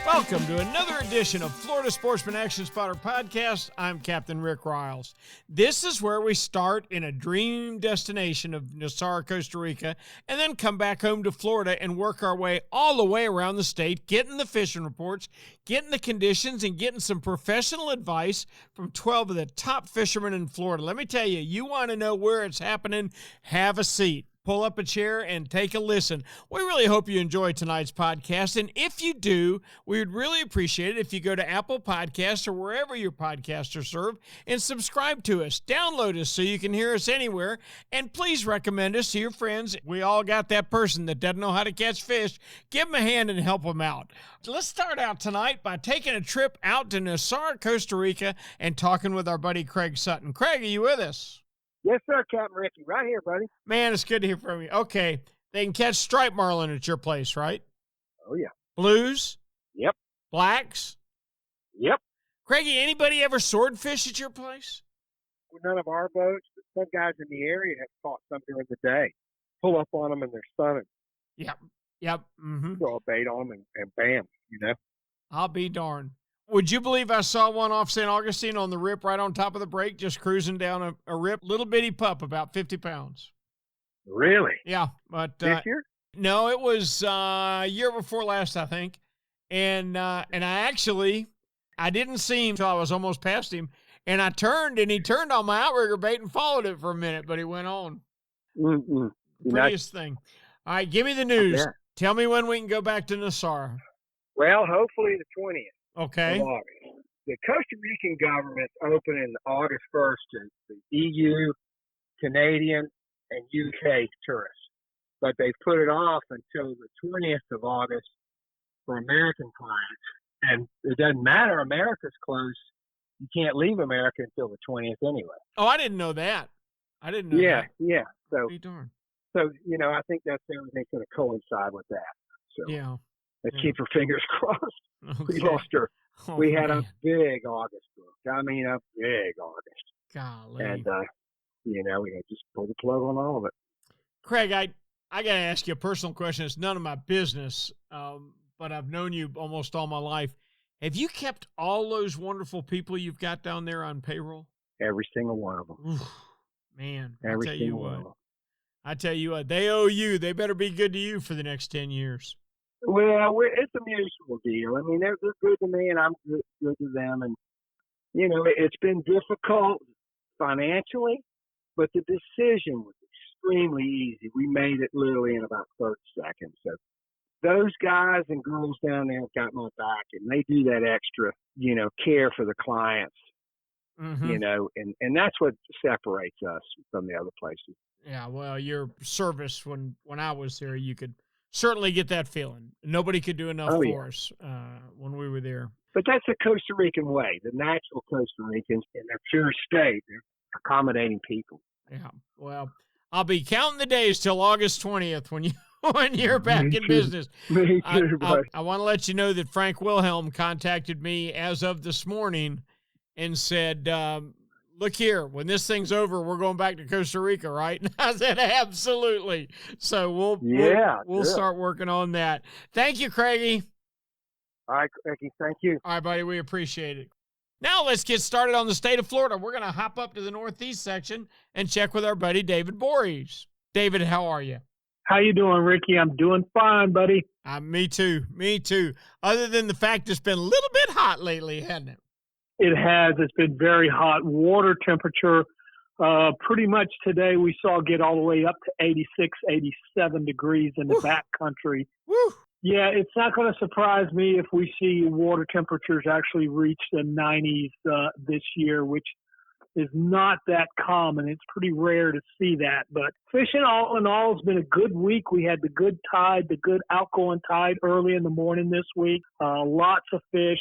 Welcome to another edition of Florida Sportsman Action Spotter Podcast. I'm Captain Rick Riles. This is where we start in a dream destination of Nosara, Costa Rica, and then come back home to Florida and work our way all the way around the state, getting the fishing reports, getting the conditions, and getting some professional advice from 12 of the top fishermen in Florida. Let me tell you, you want to know where it's happening, have a seat. Pull up a chair and take a listen. We really hope you enjoy tonight's podcast. And if you do, we would really appreciate it if you go to Apple Podcasts or wherever your podcasts are served and subscribe to us. Download us so you can hear us anywhere. And please recommend us to your friends. We all got that person that doesn't know how to catch fish. Give them a hand and help them out. Let's start out tonight by taking a trip out to Nosara, Costa Rica, and talking with our buddy Craig Sutton. Craig, are you with us? Yes, sir, Captain Ricky. Right here, buddy. Man, it's good to hear from you. Okay, they can catch striped marlin at your place, right? Oh, yeah. Blues? Yep. Blacks? Yep. Craigie, anybody ever swordfish at your place? None of our boats, but some guys in the area have caught some during the day. Pull up on them and they're stunning. Yep. Mm-hmm. Throw a bait on them and bam, you know. I'll be darned. Would you believe I saw one off St. Augustine on the rip right on top of the break, just cruising down a rip? Little bitty pup, about 50 pounds. Really? Yeah. But this year? No, it was a year before last, I think. And I didn't see him until I was almost past him. And I turned, and he turned on my outrigger bait and followed it for a minute, but he went on. Mm-mm. Prettiest thing. All right, give me the news. Yeah. Tell me when we can go back to Nosara. Well, hopefully the 20th. Okay. The Costa Rican government's opening August 1st to the EU, Canadian, and UK tourists. But they've put it off until the 20th of August for American clients. And it doesn't matter. America's closed. You can't leave America until the 20th anyway. Oh, I didn't know that. I didn't know that. Yeah. So, be darned. So, you know, I think that's everything's going to coincide with that. So, yeah. Let's keep our fingers crossed. Okay. We lost her. We had a big August book. I mean, a big August. Golly. And, you know, we had just pulled the plug on all of it. Craig, I got to ask you a personal question. It's none of my business, but I've known you almost all my life. Have you kept all those wonderful people you've got down there on payroll? Every single one of them. Oof, man, Every single one of them. I tell you what, they owe you. They better be good to you for the next 10 years. Well, it's a mutual deal. I mean, they're good to me, and I'm good to them. And, you know, it's been difficult financially, but the decision was extremely easy. We made it literally in about 30 seconds. So those guys and girls down there have got my back, and they do that extra, you know, care for the clients, you know, and that's what separates us from the other places. Yeah, well, your service when I was there, you could certainly get that feeling. Nobody could do enough for us when we were there. But that's the Costa Rican way. The natural Costa Ricans, in their pure state, they're accommodating people. Yeah. Well, I'll be counting the days till August 20th when you're back in business. Me too, I want to let you know that Frank Wilhelm contacted me as of this morning and said, look here, when this thing's over, we're going back to Costa Rica, right? And I said, absolutely. So we'll start working on that. Thank you, Craigie. All right, Craigie, thank you. All right, buddy, we appreciate it. Now let's get started on the state of Florida. We're going to hop up to the northeast section and check with our buddy David Voorhees. David, how are you? How you doing, Ricky? I'm doing fine, buddy. Me too. Other than the fact it's been a little bit hot lately, hasn't it? It has. It's been very hot. Water temperature, pretty much today we saw get all the way up to 86, 87 degrees in the back country. Woo. Yeah, it's not going to surprise me if we see water temperatures actually reach the 90s this year, which is not that common. It's pretty rare to see that. But fishing all in all has been a good week. We had the good tide, the good outgoing tide early in the morning this week. Lots of fish.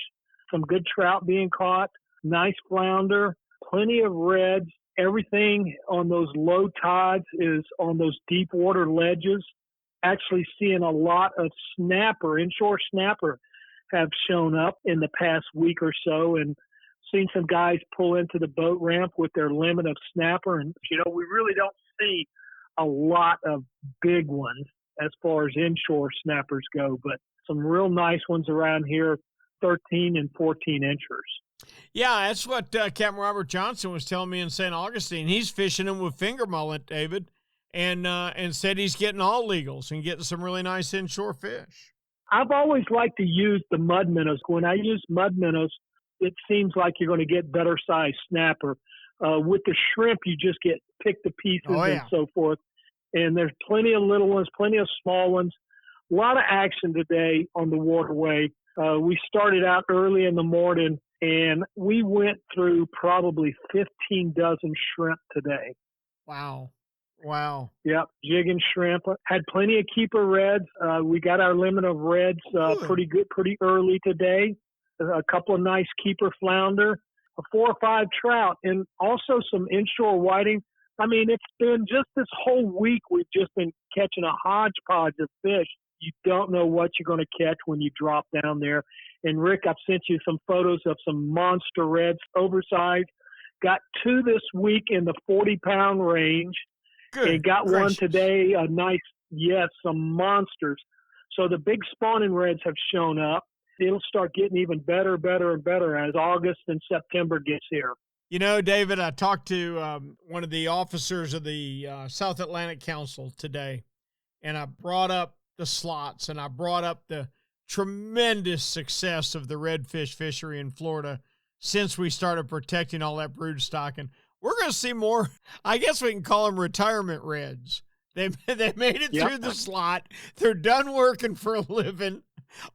Some good trout being caught, nice flounder, plenty of reds. Everything on those low tides is on those deep water ledges. Actually seeing a lot of snapper, inshore snapper have shown up in the past week or so, and seen some guys pull into the boat ramp with their limit of snapper. And, you know, we really don't see a lot of big ones as far as inshore snappers go, but some real nice ones around here, 13 and 14 inchers. Yeah, that's what Captain Robert Johnson was telling me in St. Augustine. He's fishing them with finger mullet, David, and said he's getting all legals and getting some really nice inshore fish. I've always liked to use the mud minnows. When I use mud minnows, it seems like you're going to get better size snapper. With the shrimp, you just get pick the pieces and so forth. And there's plenty of little ones, plenty of small ones. A lot of action today on the waterway. We started out early in the morning, and we went through probably 15 dozen shrimp today. Wow. Yep, jigging shrimp. Had plenty of keeper reds. We got our limit of reds pretty early today. A couple of nice keeper flounder, 4 or 5 trout, and also some inshore whiting. I mean, it's been just this whole week we've just been catching a hodgepodge of fish. You don't know what you're going to catch when you drop down there. And, Rick, I've sent you some photos of some monster reds, oversized. Got 2 this week in the 40-pound range. Good. And got gracious. one today, a nice, some monsters. So the big spawning reds have shown up. It'll start getting even better as August and September gets here. You know, David, I talked to one of the officers of the South Atlantic Council today, and I brought up the slots, and I brought up the tremendous success of the redfish fishery in Florida since we started protecting all that brood stock. And we're going to see more, I guess we can call them retirement reds. They made it through the slot. They're done working for a living.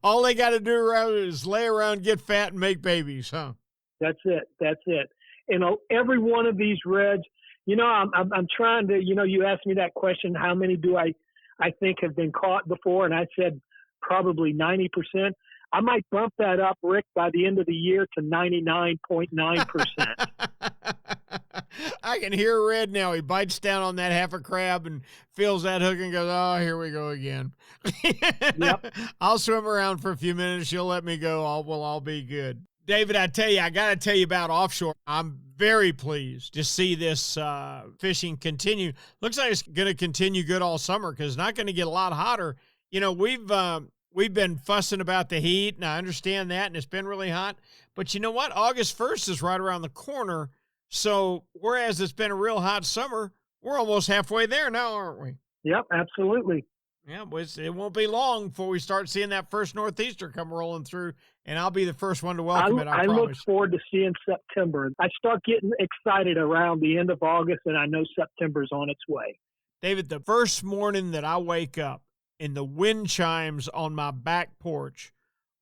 All they got to do is lay around, get fat, and make babies, huh? That's it. And every one of these reds, I'm trying to, you asked me that question, how many do I think have been caught before? And I said probably 90%. I might bump that up, Rick, by the end of the year to 99.9%. I can hear Red now. He bites down on that half a crab and feels that hook and goes, oh, here we go again. Yep. I'll swim around for a few minutes. You'll let me go. I'll be good. David, I got to tell you about offshore. I'm very pleased to see this fishing continue. Looks like it's going to continue good all summer because it's not going to get a lot hotter. We've been fussing about the heat, and I understand that, and it's been really hot. But you know what? August 1st is right around the corner. So whereas it's been a real hot summer, we're almost halfway there now, aren't we? Yep, absolutely. Yeah, it won't be long before we start seeing that first northeaster come rolling through, and I'll be the first one to welcome it, I promise. I look forward to seeing September. I start getting excited around the end of August, and I know September's on its way. David, the first morning that I wake up and the wind chimes on my back porch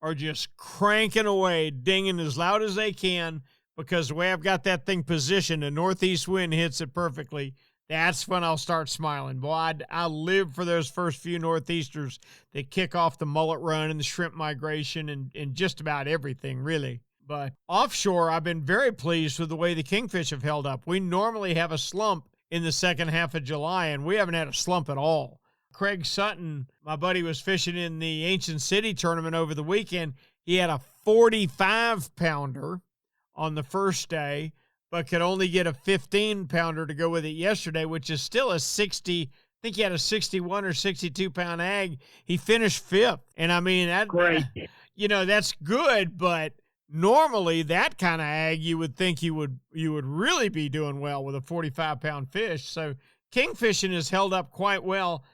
are just cranking away, dinging as loud as they can, because the way I've got that thing positioned, the northeast wind hits it perfectly. That's when I'll start smiling. Boy, I live for those first few northeasters that kick off the mullet run and the shrimp migration and just about everything, really. But offshore, I've been very pleased with the way the kingfish have held up. We normally have a slump in the second half of July, and we haven't had a slump at all. Craig Sutton, my buddy, was fishing in the Ancient City tournament over the weekend. He had a 45-pounder on the first day, but could only get a 15-pounder to go with it yesterday, which is still a 60. I think he had a 61 or 62-pound ag. He finished 5th. And I mean, great. That's good, but normally that kind of ag, you would think you would really be doing well with a 45-pound fish. So kingfishing has held up quite well.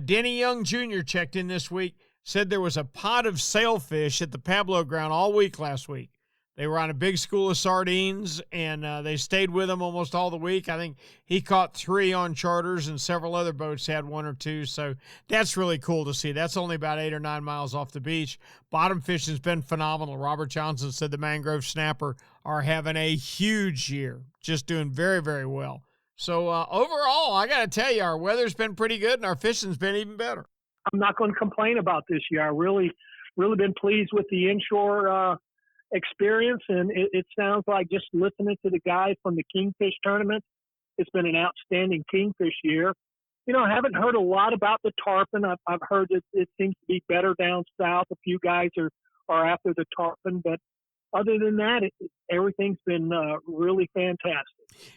Denny Young Jr. checked in this week, said there was a pot of sailfish at the Pablo ground all week last week. They were on a big school of sardines, and they stayed with him almost all the week. I think he caught 3 on charters, and several other boats had 1 or 2. So that's really cool to see. That's only about 8 or 9 miles off the beach. Bottom fishing's been phenomenal. Robert Johnson said the mangrove snapper are having a huge year, just doing very, very well. So overall, I got to tell you, our weather's been pretty good, and our fishing's been even better. I'm not going to complain about this year. I really been pleased with the inshore experience, and it sounds like, just listening to the guys from the kingfish tournament, it's been an outstanding kingfish year. I haven't heard a lot about the tarpon. I've heard that it seems to be better down south. A few guys are after the tarpon, but other than that, everything's been really fantastic.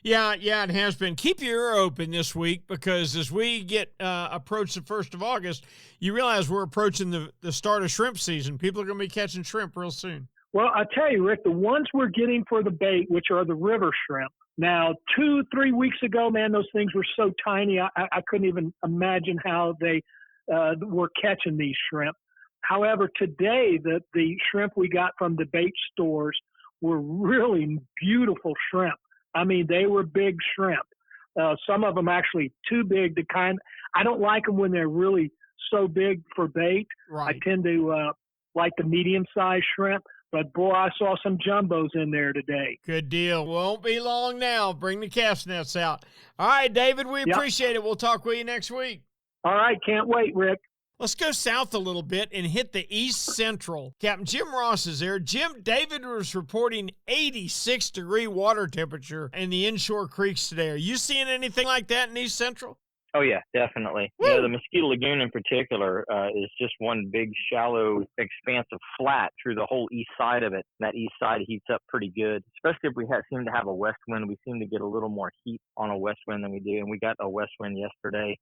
Yeah, it has been. Keep your ear open this week, because as we get approach the 1st of August, you realize we're approaching the start of shrimp season. People are going to be catching shrimp real soon. Well, I tell you, Rick, the ones we're getting for the bait, which are the river shrimp. Now, 2-3 weeks ago, man, those things were so tiny, I couldn't even imagine how they were catching these shrimp. However, today, the shrimp we got from the bait stores were really beautiful shrimp. I mean, they were big shrimp. Some of them actually too big to I don't like them when they're really so big for bait. Right. I tend to like the medium-sized shrimp. But, boy, I saw some jumbos in there today. Good deal. Won't be long now. Bring the calf's nets out. All right, David, we appreciate it. We'll talk with you next week. All right, can't wait, Rick. Let's go south a little bit and hit the East Central. Captain Jim Ross is there. Jim, David was reporting 86-degree water temperature in the inshore creeks today. Are you seeing anything like that in East Central? Oh, yeah, definitely. Woo! You know, the Mosquito Lagoon in particular is just one big, shallow expanse of flat through the whole east side of it. That east side heats up pretty good, especially if we seem to have a west wind. We seem to get a little more heat on a west wind than we do. And we got a west wind yesterday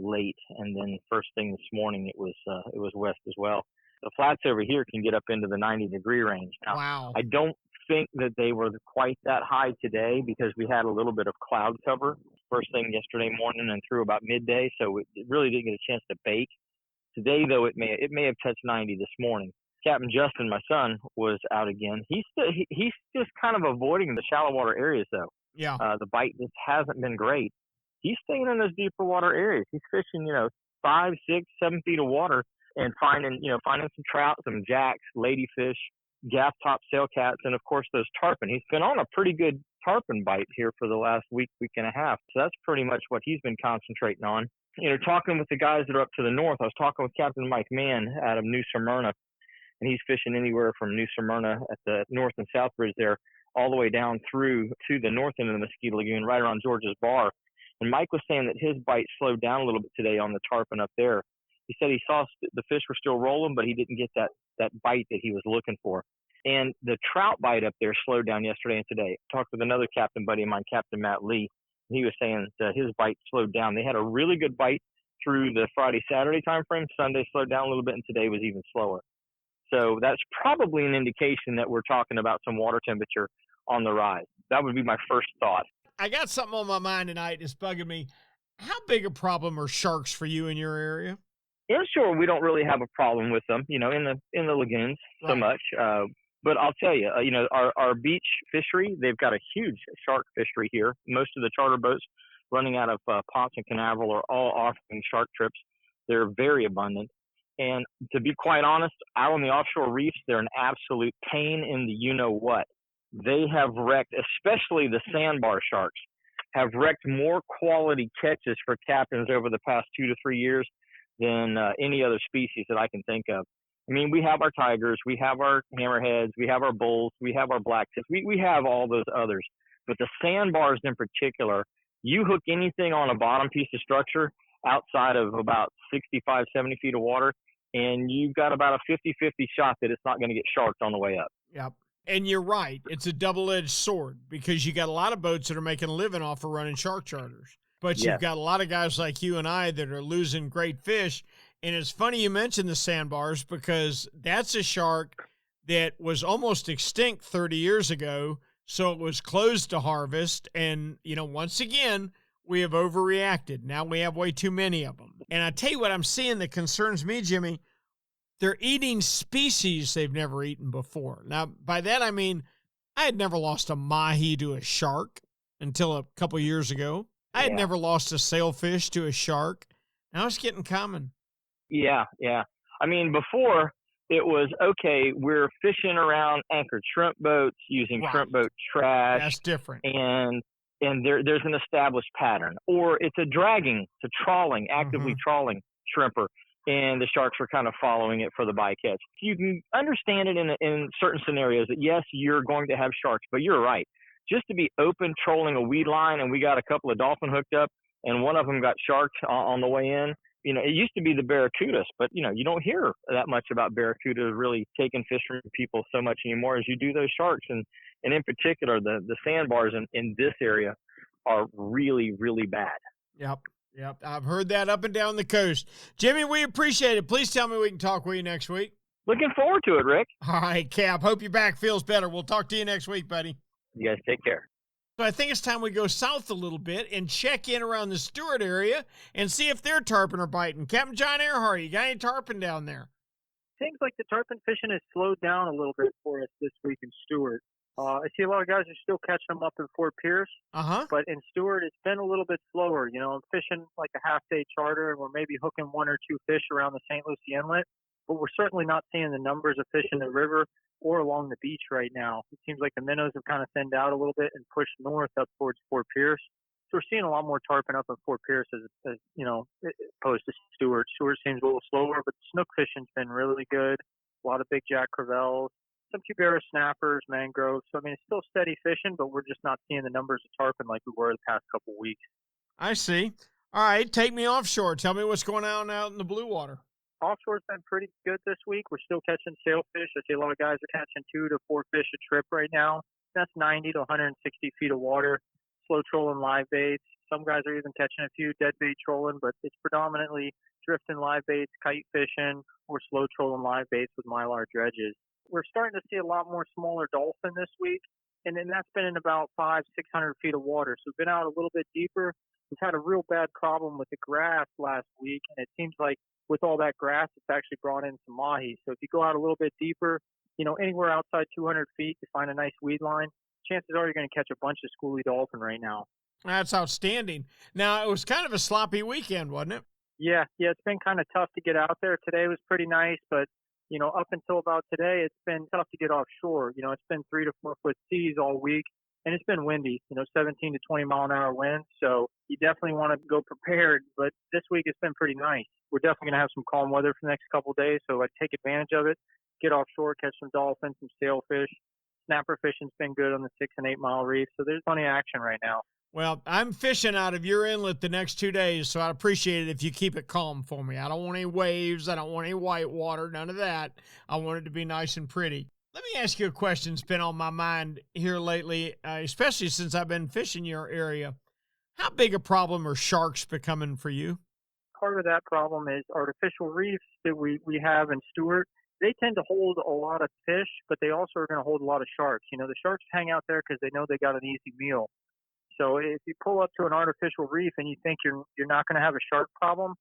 late, and then first thing this morning it was west as well. The flats over here can get up into the 90-degree range. Now, wow. I don't think that they were quite that high today because we had a little bit of cloud cover first thing yesterday morning and through about midday, so it really didn't get a chance to bake. Today, though, it may have touched 90 this morning. Captain Justin, my son, was out again. He's just kind of avoiding the shallow water areas, though. Yeah. The bite just hasn't been great. He's staying in those deeper water areas. He's fishing, 5, 6, 7 feet of water and finding some trout, some jacks, ladyfish, gaff top sail cats, and of course those tarpon. He's been on a pretty good tarpon bite here for the last week and a half. So that's pretty much what he's been concentrating on. Talking with the guys that are up to the north, I was talking with Captain Mike Mann out of New Smyrna, and he's fishing anywhere from New Smyrna at the north and south bridge there, all the way down through to the north end of the Mosquito Lagoon, right around George's Bar. And Mike was saying that his bite slowed down a little bit today on the tarpon up there. He said he saw the fish were still rolling, but he didn't get that bite that he was looking for. And the trout bite up there slowed down yesterday and today. I talked with another captain buddy of mine, Captain Matt Lee. He was saying that his bite slowed down. They had a really good bite through the Friday-Saturday time frame. Sunday slowed down a little bit, and today was even slower. So that's probably an indication that we're talking about some water temperature on the rise. That would be my first thought. I got something on my mind tonight that's bugging me. How big a problem are sharks for you in your area? Inshore, we don't really have a problem with them, in the lagoons so much. But I'll tell you, our beach fishery, they've got a huge shark fishery here. Most of the charter boats running out of Ponce and Canaveral are all offering shark trips. They're very abundant. And to be quite honest, out on the offshore reefs, they're an absolute pain in the you-know-what. They have wrecked, especially the sandbar sharks, have wrecked more quality catches for captains over the past 2 to 3 years than any other species that I can think of. I mean, we have our tigers, we have our hammerheads, we have our bulls, we have our blacktips, we have all those others. But the sandbars in particular, you hook anything on a bottom piece of structure outside of about 65, 70 feet of water, and you've got about a 50-50 shot that it's not going to get sharked on the way up. Yep. And you're right. It's a double-edged sword because you got a lot of boats that are making a living off of running shark charters. But you've got a lot of guys like you and I that are losing great fish. And it's funny you mentioned the sandbars because that's a shark that was almost extinct 30 years ago. So it was closed to harvest. And, once again, we have overreacted. Now we have way too many of them. And I tell you what I'm seeing that concerns me, Jimmy. They're eating species they've never eaten before. Now, by that I mean I had never lost a mahi to a shark until a couple years ago. I had never lost a sailfish to a shark. Now it's getting common. Yeah. I mean, before it was, okay, we're fishing around anchored shrimp boats using shrimp boat trash. That's different. And there's an established pattern. Or it's a dragging, to trawling, actively trawling shrimper. And the sharks are kind of following it for the bycatch. You can understand it in certain scenarios that, yes, you're going to have sharks, but you're right. Just to be open trolling a weed line and we got a couple of dolphin hooked up and one of them got sharked on the way in, it used to be the barracudas, but, you don't hear that much about barracudas really taking fish from people so much anymore as you do those sharks. And in particular, the sandbars in this area are really, really bad. Yep. I've heard that up and down the coast. Jimmy, we appreciate it. Please tell me we can talk with you next week. Looking forward to it, Rick. All right, Cap. Hope your back feels better. We'll talk to you next week, buddy. You guys take care. So I think it's time we go south a little bit and check in around the Stewart area and see if their tarpon are biting. Captain John Earhart, you got any tarpon down there? Seems like the tarpon fishing has slowed down a little bit for us this week in Stewart. I see a lot of guys are still catching them up in Fort Pierce, but in Stewart it's been a little bit slower. I'm fishing like a half-day charter, and we're maybe hooking one or two fish around the St. Lucie Inlet, but we're certainly not seeing the numbers of fish in the river or along the beach right now. It seems like the minnows have kind of thinned out a little bit and pushed north up towards Fort Pierce. So we're seeing a lot more tarpon up in Fort Pierce as opposed to Stewart. Stewart seems a little slower, but the snook fishing's been really good. A lot of big jack crevalles, some cubera snappers, mangroves. So, it's still steady fishing, but we're just not seeing the numbers of tarpon like we were the past couple weeks. I see. All right, take me offshore. Tell me what's going on out in the blue water. Offshore's been pretty good this week. We're still catching sailfish. I see a lot of guys are catching 2 to 4 fish a trip right now. That's 90 to 160 feet of water. Slow trolling live baits. Some guys are even catching a few dead bait trolling, but it's predominantly drifting live baits, kite fishing, or slow trolling live baits with mylar dredges. We're starting to see a lot more smaller dolphin this week, and then that's been in about 500-600 feet of water. So we've been out a little bit deeper. We've had a real bad problem with the grass last week, and it seems like with all that grass, it's actually brought in some mahi. So if you go out a little bit deeper, anywhere outside 200 feet to find a nice weed line, chances are you're going to catch a bunch of schoolie dolphin right now. That's outstanding. Now, it was kind of a sloppy weekend, wasn't it? Yeah, it's been kind of tough to get out there. Today was pretty nice, but, up until about today, it's been tough to get offshore. It's been 3 to 4 foot seas all week, and it's been windy, 17 to 20 mile an hour winds. So you definitely want to go prepared, but this week it's been pretty nice. We're definitely going to have some calm weather for the next couple of days, so I'd take advantage of it, get offshore, catch some dolphins, some sailfish. Snapper fishing's been good on the 6 and 8 mile reef, so there's plenty of action right now. Well, I'm fishing out of your inlet the next 2 days, so I'd appreciate it if you keep it calm for me. I don't want any waves. I don't want any white water, none of that. I want it to be nice and pretty. Let me ask you a question that's been on my mind here lately, especially since I've been fishing your area. How big a problem are sharks becoming for you? Part of that problem is artificial reefs that we have in Stewart. They tend to hold a lot of fish, but they also are going to hold a lot of sharks. The sharks hang out there because they know they got an easy meal. So if you pull up to an artificial reef and you think you're not going to have a shark problem,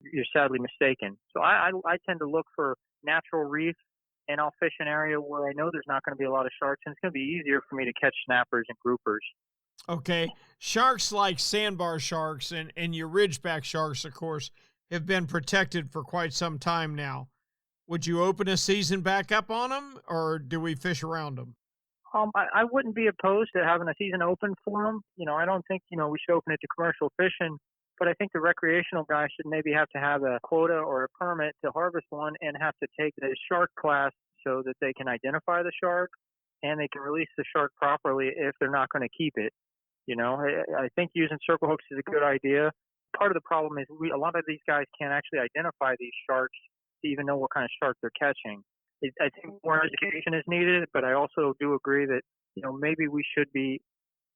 you're sadly mistaken. So I tend to look for natural reefs, and I'll fish an area where I know there's not going to be a lot of sharks, and it's going to be easier for me to catch snappers and groupers. Okay. Sharks like sandbar sharks and your ridgeback sharks, of course, have been protected for quite some time now. Would you open a season back up on them, or do we fish around them? I wouldn't be opposed to having a season open for them. I don't think, we should open it to commercial fishing, but I think the recreational guys should maybe have to have a quota or a permit to harvest one and have to take the shark class so that they can identify the shark and they can release the shark properly if they're not going to keep it. I think using circle hooks is a good idea. Part of the problem is a lot of these guys can't actually identify these sharks to even know what kind of shark they're catching. I think more education is needed, but I also do agree that, maybe we should be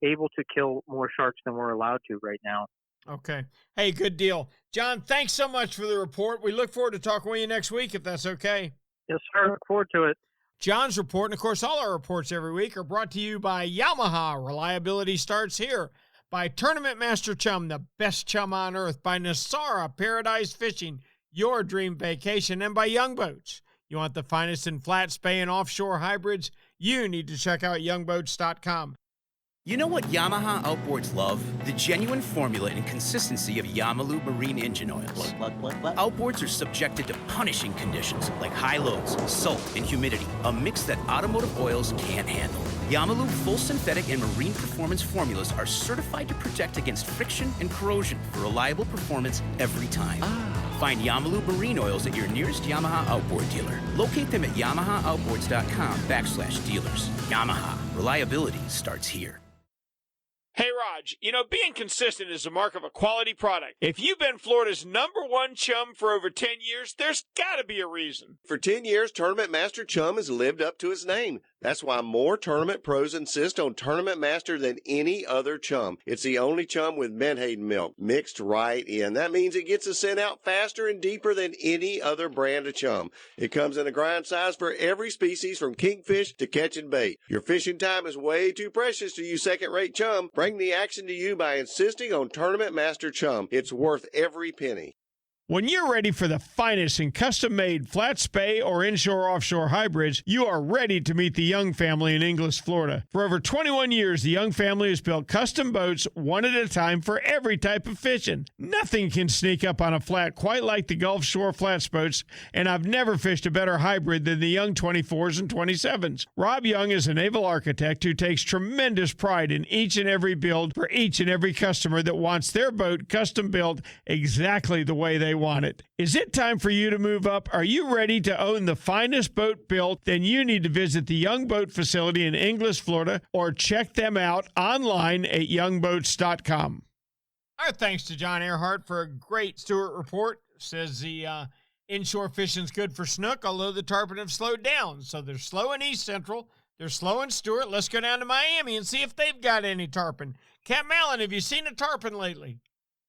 able to kill more sharks than we're allowed to right now. Okay. Hey, good deal. John, thanks so much for the report. We look forward to talking with you next week, if that's okay. Yes, sir. Look forward to it. John's report, and of course, all our reports every week are brought to you by Yamaha. Reliability starts here. By Tournament Master Chum, the best chum on earth. By Nosara, Paradise Fishing, your dream vacation. And by Young Boats. You want the finest in flat, spay, and offshore hybrids? You need to check out youngboats.com. You know what Yamaha Outboards love? The genuine formula and consistency of Yamalube marine engine oils. Outboards are subjected to punishing conditions like high loads, salt, and humidity, a mix that automotive oils can't handle. Yamalube full synthetic and marine performance formulas are certified to protect against friction and corrosion for reliable performance every time. Find Yamalube marine oils at your nearest Yamaha Outboard dealer. Locate them at yamahaoutboards.com/dealers. Yamaha, reliability starts here. Hey, Raj, being consistent is the mark of a quality product. If you've been Florida's #1 chum for over 10 years, there's got to be a reason. For 10 years, Tournament Master Chum has lived up to his name. That's why more tournament pros insist on Tournament Master than any other chum. It's the only chum with menhaden milk mixed right in. That means it gets the scent out faster and deeper than any other brand of chum. It comes in a grind size for every species from kingfish to catching bait. Your fishing time is way too precious to use second-rate chum. Bring the action to you by insisting on Tournament Master Chum. It's worth every penny. When you're ready for the finest in custom-made flat spay or inshore-offshore hybrids, you are ready to meet the Young family in Inglis, Florida. For over 21 years, the Young family has built custom boats one at a time for every type of fishing. Nothing can sneak up on a flat quite like the Gulf Shore flats boats, and I've never fished a better hybrid than the Young 24s and 27s. Rob Young is a naval architect who takes tremendous pride in each and every build for each and every customer that wants their boat custom built exactly the way they want it. Is it time for you to move up? Are you ready to own the finest boat built? Then you need to visit the Young Boat facility in Inglis, Florida, or check them out online at youngboats.com. Our thanks to John Earhart for a great Stewart report. Says the inshore fishing's good for snook, although the tarpon have slowed down. So they're slow in East Central. They're slow in Stewart. Let's go down to Miami and see if they've got any tarpon. Cap Mallon, have you seen a tarpon lately?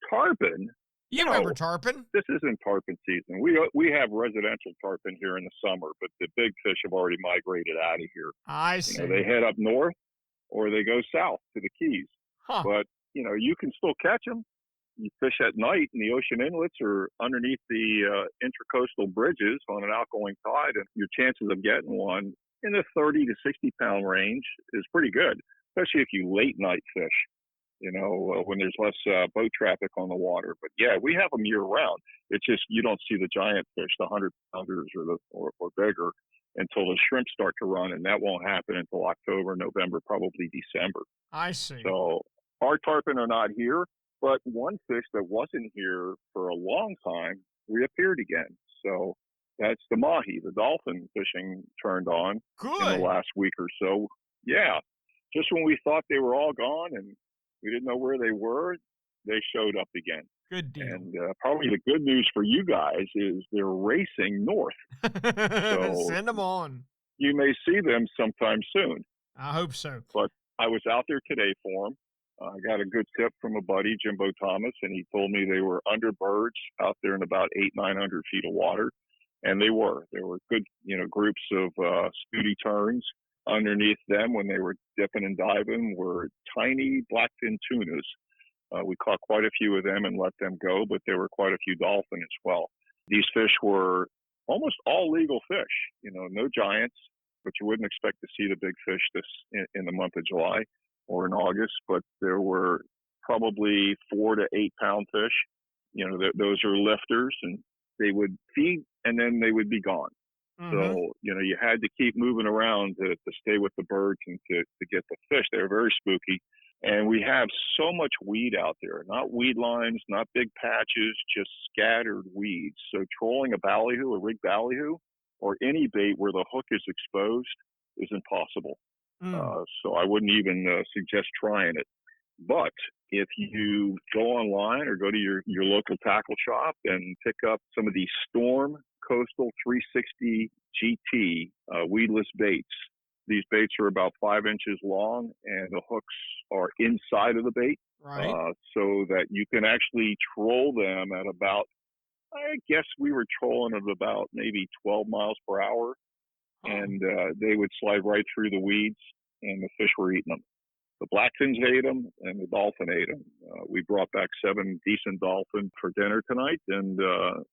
Tarpon? You remember tarpon? This isn't tarpon season. We have residential tarpon here in the summer, but the big fish have already migrated out of here. I see. They head up north or they go south to the Keys. Huh. But, you can still catch them. You fish at night in the ocean inlets or underneath the intracoastal bridges on an outgoing tide, and your chances of getting one in the 30 to 60-pound range is pretty good, especially if you late night fish. When there's less boat traffic on the water. But yeah, we have them year round. It's just you don't see the giant fish, the 100-pounders or bigger, until the shrimp start to run, and that won't happen until October, November, probably December. I see. So our tarpon are not here, but one fish that wasn't here for a long time reappeared again. So that's the mahi, the dolphin fishing turned on in the last week or so. Yeah, just when we thought they were all gone and we didn't know where they were, they showed up again. Good deal. And probably the good news for you guys is they're racing north. So send them on. You may see them sometime soon. I hope so. But I was out there today for them. I got a good tip from a buddy, Jimbo Thomas, and he told me they were under birds out there in about 800-900 feet of water. And they were. There were good, groups of snooty terns. Underneath them, when they were dipping and diving, were tiny blackfin tunas. We caught quite a few of them and let them go, but there were quite a few dolphin as well. These fish were almost all legal fish, no giants, but you wouldn't expect to see the big fish in the month of July or in August, but there were probably 4 to 8 pound fish. Those are lifters, and they would feed and then they would be gone. Mm-hmm. So, you had to keep moving around to stay with the birds and to get the fish. They were very spooky. And we have so much weed out there, not weed lines, not big patches, just scattered weeds. So trolling a ballyhoo, a rig ballyhoo, or any bait where the hook is exposed is impossible. So I wouldn't even suggest trying it. But if you go online or go to your local tackle shop and pick up some of these Storm Coastal 360 GT weedless baits. These baits are about 5 inches long, and the hooks are inside of the bait, right? So that you can actually troll them at about, I guess we were trolling at about maybe 12 miles per hour, and they would slide right through the weeds, and the fish were eating them. The blackfins ate them, and the dolphin ate them. We brought back 7 decent dolphin for dinner tonight, and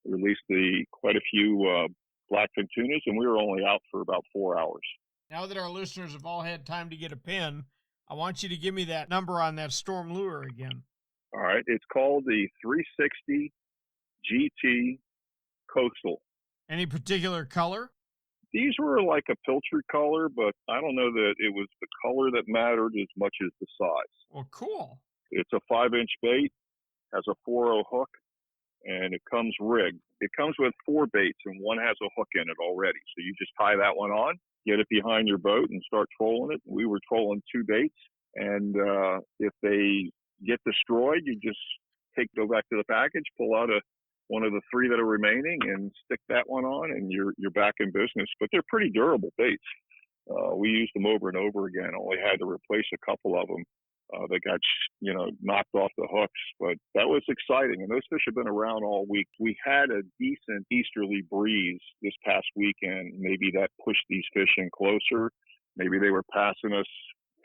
released quite a few blackfin tunas, and we were only out for about 4 hours. Now that our listeners have all had time to get a pen, I want you to give me that number on that Storm lure again. All right, it's called the 360 GT Coastal. Any particular color? These were like a pilchard color, but I don't know that it was the color that mattered as much as the size. Well, cool. It's a 5-inch bait, has a 4.0 hook, and it comes rigged. It comes with 4 baits, and one has a hook in it already. So you just tie that one on, get it behind your boat, and start trolling it. We were trolling 2 baits, And if they get destroyed, you just go back to the package, pull out one of the 3 that are remaining, and stick that one on, and you're back in business. But they're pretty durable baits. We used them over and over again. Only had to replace a couple of them. They got knocked off the hooks, but that was exciting. And those fish have been around all week. We had a decent easterly breeze this past weekend. Maybe that pushed these fish in closer. Maybe they were passing us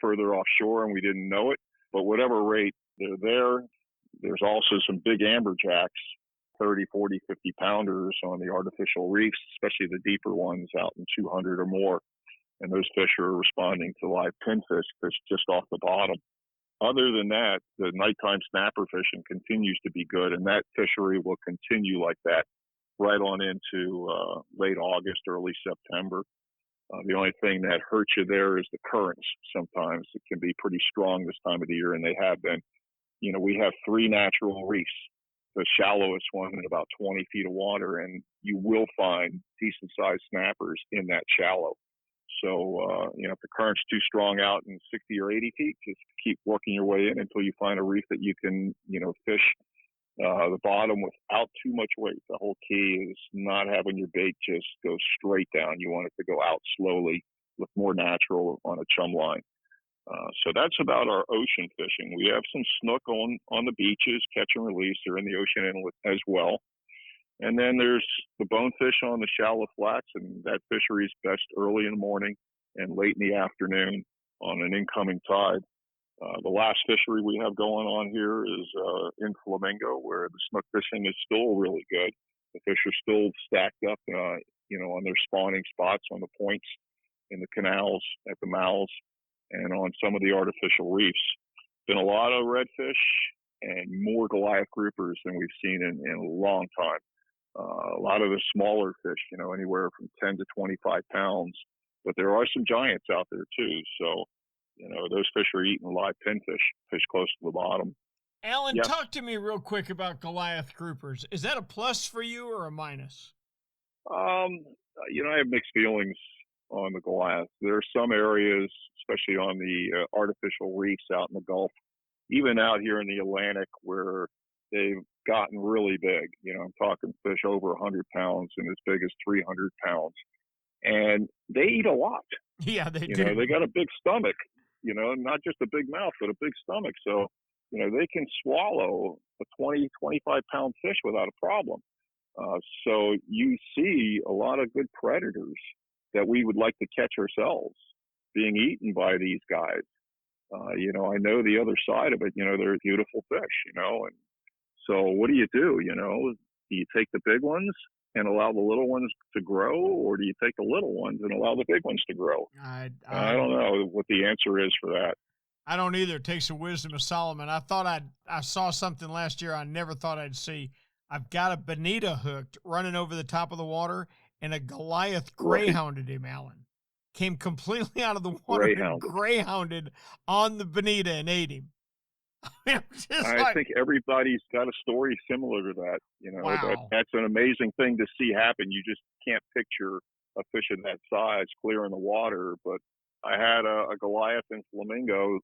further offshore and we didn't know it. But whatever rate, they're there. There's also some big amberjacks, 30, 40, 50 pounders on the artificial reefs, especially the deeper ones out in 200 or more. And those fish are responding to live pinfish just off the bottom. Other than that, the nighttime snapper fishing continues to be good, and that fishery will continue like that right on into late August, early September. The only thing that hurts you there is the currents. Sometimes it can be pretty strong this time of the year, and they have been. We have 3 natural reefs, the shallowest one in about 20 feet of water, and you will find decent-sized snappers in that shallow. So, if the current's too strong out in 60 or 80 feet, just keep working your way in until you find a reef that you can, fish the bottom without too much weight. The whole key is not having your bait just go straight down. You want it to go out slowly, look more natural on a chum line. So that's about our ocean fishing. We have some snook on the beaches, catch and release. They're in the ocean inlet as well. And then there's the bonefish on the shallow flats, and that fishery is best early in the morning and late in the afternoon on an incoming tide. The last fishery we have going on here is in Flamingo, where the snook fishing is still really good. The fish are still stacked up, on their spawning spots on the points, in the canals, at the mouths, and on some of the artificial reefs. Been a lot of redfish and more Goliath groupers than we've seen in a long time. A lot of the smaller fish, anywhere from 10 to 25 pounds. But there are some giants out there too. So, those fish are eating live pinfish, fish close to the bottom. Alan, talk to me real quick about Goliath groupers. Is that a plus for you or a minus? I have mixed feelings on the Goliath. There are some areas, especially on the artificial reefs out in the Gulf, even out here in the Atlantic, where they've gotten really big. I'm talking fish over 100 pounds and as big as 300 pounds. And they eat a lot. Yeah, they do. They got a big stomach, not just a big mouth, but a big stomach. So, they can swallow a 20, 25 pound fish without a problem. So you see a lot of good predators that we would like to catch ourselves being eaten by these guys. I know the other side of it, they're beautiful fish, and so what do? Do you take the big ones and allow the little ones to grow, or do you take the little ones and allow the big ones to grow? I don't know what the answer is for that. I don't either. It takes the wisdom of Solomon. I saw something last year I never thought I'd see. I've got a bonita hooked running over the top of the water, and a Goliath greyhounded him, Alan. Came completely out of the water and greyhounded on the bonita and ate him. I think everybody's got a story similar to that. Wow. That's an amazing thing to see happen. You just can't picture a fish of that size clearing the water. But I had a Goliath in Flamingo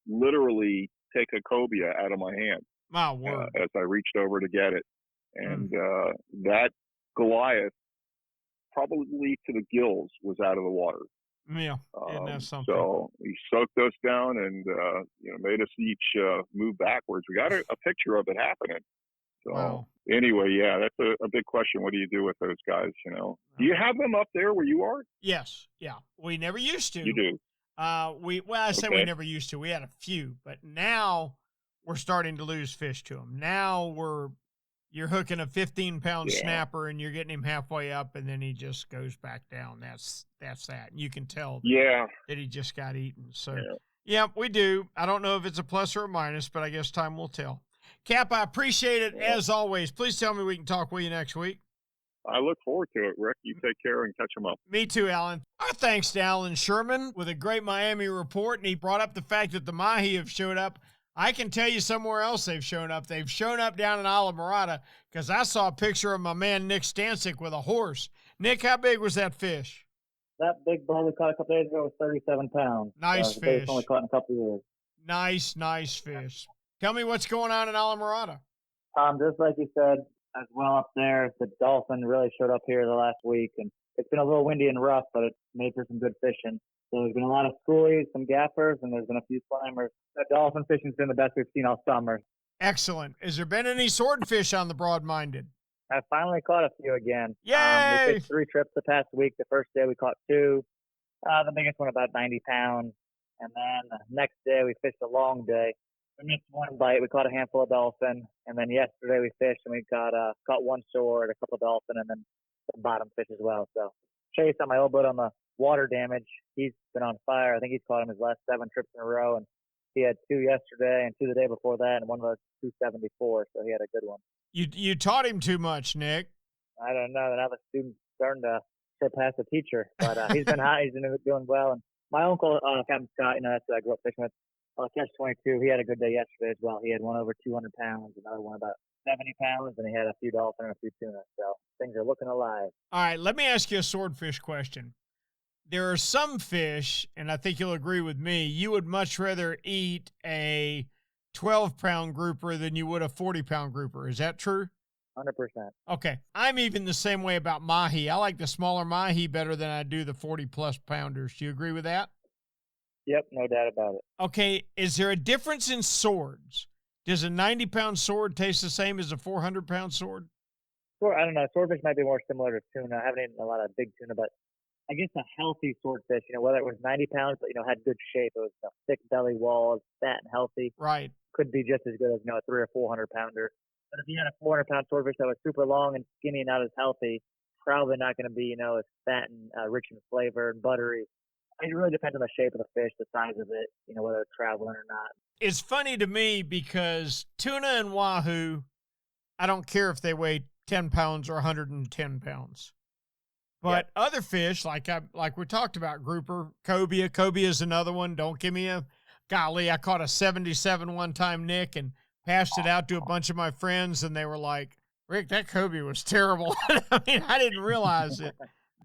literally take a cobia out of my hand as I reached over to get it. And that Goliath, probably to the gills, was out of the water. Yeah, that's something. So he soaked us down and made us each move backwards. We got a picture of it happening. So anyway, that's a big question. What do you do with those guys? Do you have them up there where you are? Yes, yeah. We never used to. You do. We never used to. We had a few, but now we're starting to lose fish to them. Now you're hooking a 15-pound snapper and you're getting him halfway up, and then he just goes back down. That's that. You can tell that he just got eaten. So, we do. I don't know if it's a plus or a minus, but I guess time will tell. Cap, I appreciate it as always. Please tell me we can talk with you next week. I look forward to it, Rick. You take care and catch them up. Me too, Alan. Our thanks to Alan Sherman with a great Miami report, and he brought up the fact that the mahi have showed up. I can tell you somewhere else they've shown up. They've shown up down in Islamorada because I saw a picture of my man Nick Stancic with a horse. Nick, how big was that fish? That big bull we caught a couple days ago was 37 pounds. Nice The fish. biggest one we caught in a couple of years. Nice fish. Tell me what's going on in Alamorada. Just like you said, as well up there, the dolphin really showed up here the last week, and it's been a little windy and rough, but it made for some good fishing. So there's been a lot of schoolies, some gaffers, and there's been a few climbers. The dolphin fishing's been the best we've seen all summer. Excellent. Has there been any swordfish on the Broad-Minded? I finally caught a few again. Yay! We fished 3 trips the past week. The first day we caught 2. The biggest one about 90 pounds. And then the next day we fished a long day. We missed one bite. We caught a handful of dolphin. And then yesterday we fished and we caught 1 sword, a couple of dolphin, and then some bottom fish as well. So Chase on my old boat on the water damage, he's been on fire. I think he's caught him his last 7 trips in a row. And he had 2 yesterday and 2 the day before that, and one of those 274. So he had a good one. You taught him too much, Nick. I don't know. Now the student's starting to surpass the teacher. But he's been hot. He's been doing well. And my uncle, Captain Scott, that's who I grew up fishing with, Catch 22, he had a good day yesterday as well. He had one over 200 pounds, another one about 70 pounds, and he had a few dolphin and a few tuna. So things are looking alive. All right, let me ask you a swordfish question. There are some fish, and I think you'll agree with me, you would much rather eat a 12-pound grouper than you would a 40-pound grouper. Is that true? 100%. Okay. I'm even the same way about mahi. I like the smaller mahi better than I do the 40-plus pounders. Do you agree with that? Yep, no doubt about it. Okay. Is there a difference in swords? Does a 90-pound sword taste the same as a 400-pound sword? I don't know. Swordfish might be more similar to tuna. I haven't eaten a lot of big tuna, but I guess a healthy swordfish, whether it was 90 pounds, but, had good shape, it was thick belly walls, fat and healthy. Right. Could be just as good as, a 300 or 400 pounder. But if you had a 400-pound swordfish that was super long and skinny and not as healthy, probably not going to be, as fat and rich in flavor and buttery. It really depends on the shape of the fish, the size of it, whether it's traveling or not. It's funny to me because tuna and wahoo, I don't care if they weigh 10 pounds or 110 pounds. But other fish, like we talked about, grouper, cobia. Cobia is another one. Don't give me golly, I caught a 77 one time, Nick, and passed it out to a bunch of my friends, and they were like, Rick, that cobia was terrible. I mean, I didn't realize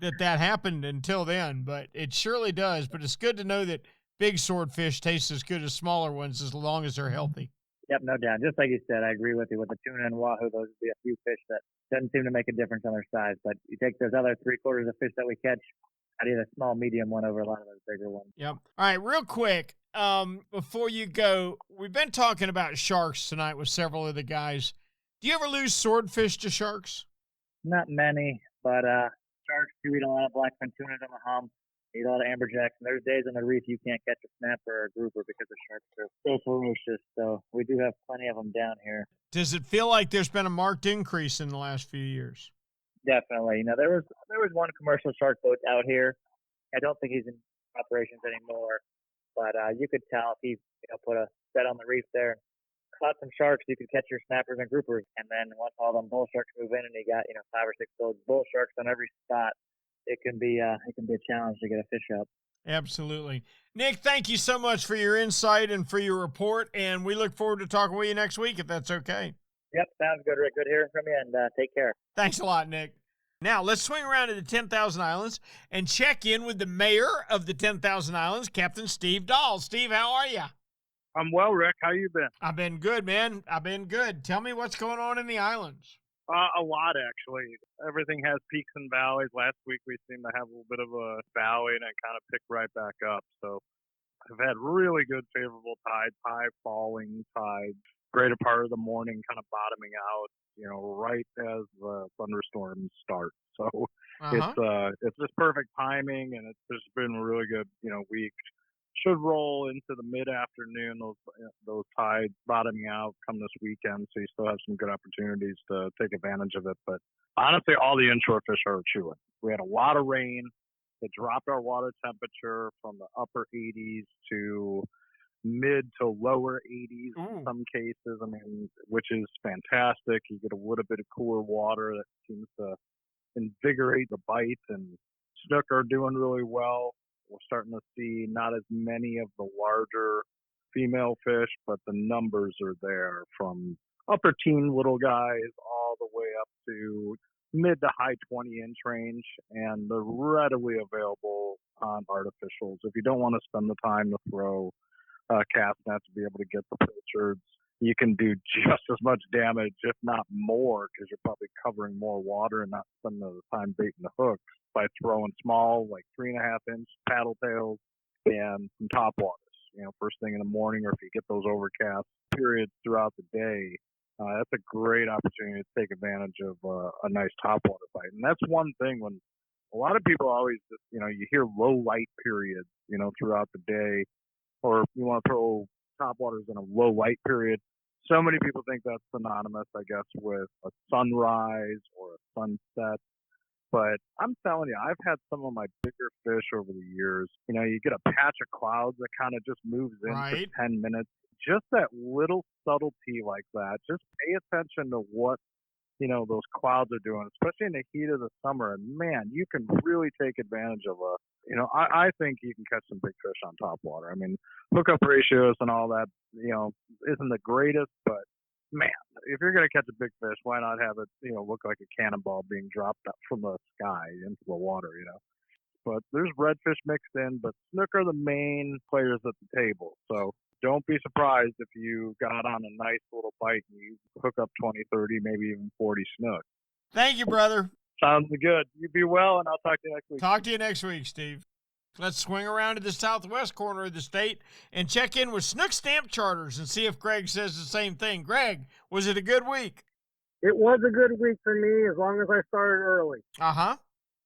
that happened until then, but it surely does. But it's good to know that big swordfish taste as good as smaller ones as long as they're healthy. Yep, no doubt. Just like you said, I agree with you. With the tuna and wahoo, those would be a few fish that doesn't seem to make a difference on their size. But you take those other 3/4 of fish that we catch, I'd eat a small, medium one over a lot of those bigger ones. Yep. All right, real quick, before you go, we've been talking about sharks tonight with several of the guys. Do you ever lose swordfish to sharks? Not many, but sharks do eat a lot of blackfin tunas on the hump. Eat a lot of amberjacks, and there's days on the reef you can't catch a snapper or a grouper because the sharks are so ferocious. So we do have plenty of them down here. Does it feel like there's been a marked increase in the last few years? Definitely. There was one commercial shark boat out here. I don't think he's in operations anymore, but you could tell if he put a set on the reef there, caught some sharks, you could catch your snappers and groupers. And then once all them bull sharks move in and you got 5 or 6 those bull sharks on every spot, it can be a challenge to get a fish up. Absolutely. Nick, thank you so much for your insight and for your report, and we look forward to talking with you next week, if that's okay. Yep, sounds good, Rick. Good hearing from you, and take care. Thanks a lot, Nick. Now, let's swing around to the 10,000 Islands and check in with the mayor of the 10,000 Islands, Captain Steve Dahl. Steve, how are you? I'm well, Rick. How you been? I've been good, man. I've been good. Tell me what's going on in the islands. A lot, actually. Everything has peaks and valleys. Last week we seemed to have a little bit of a valley, and it kind of picked right back up. So I've had really good favorable tides, high falling tides, greater part of the morning kind of bottoming out, right as the thunderstorms start. So it's just perfect timing, and it's just been a really good, week. Should roll into the mid-afternoon, those tides bottoming out come this weekend, so you still have some good opportunities to take advantage of it. But honestly, all the inshore fish are chewing. We had a lot of rain. It dropped our water temperature from the upper 80s to mid to lower 80s in some cases, which is fantastic. You get a little bit of cooler water that seems to invigorate the bites, and snook are doing really well. We're starting to see not as many of the larger female fish, but the numbers are there from upper teen little guys all the way up to mid to high 20-inch range, and they're readily available on artificials. If you don't want to spend the time to throw cast net to be able to get the pilchards, you can do just as much damage, if not more, because you're probably covering more water and not spending the time baiting the hooks by throwing small, like 3.5-inch paddle tails and some top waters. First thing in the morning, or if you get those overcast periods throughout the day, that's a great opportunity to take advantage of a nice topwater bite. And that's one thing when a lot of people always, you hear low light periods, throughout the day, or you want to throw topwaters in a low light period. So many people think that's synonymous, I guess, with a sunrise or a sunset. But I'm telling you, I've had some of my bigger fish over the years. You get a patch of clouds that kind of just moves in Right. for 10 minutes. Just that little subtlety like that. Just pay attention to what, those clouds are doing, especially in the heat of the summer. And, man, you can really take advantage of I think you can catch some big fish on topwater. I mean, hookup ratios and all that, isn't the greatest, but man, if you're going to catch a big fish, why not have it, look like a cannonball being dropped up from the sky into the water, But there's redfish mixed in, but snook are the main players at the table. So don't be surprised if you got on a nice little bite and you hook up 20, 30, maybe even 40 snook. Thank you, brother. Sounds good. You be well, and I'll talk to you next week. Talk to you next week, Steve. Let's swing around to the southwest corner of the state and check in with Snook Stamp Charters and see if Greg says the same thing. Greg, was it a good week? It was a good week for me as long as I started early. Uh-huh.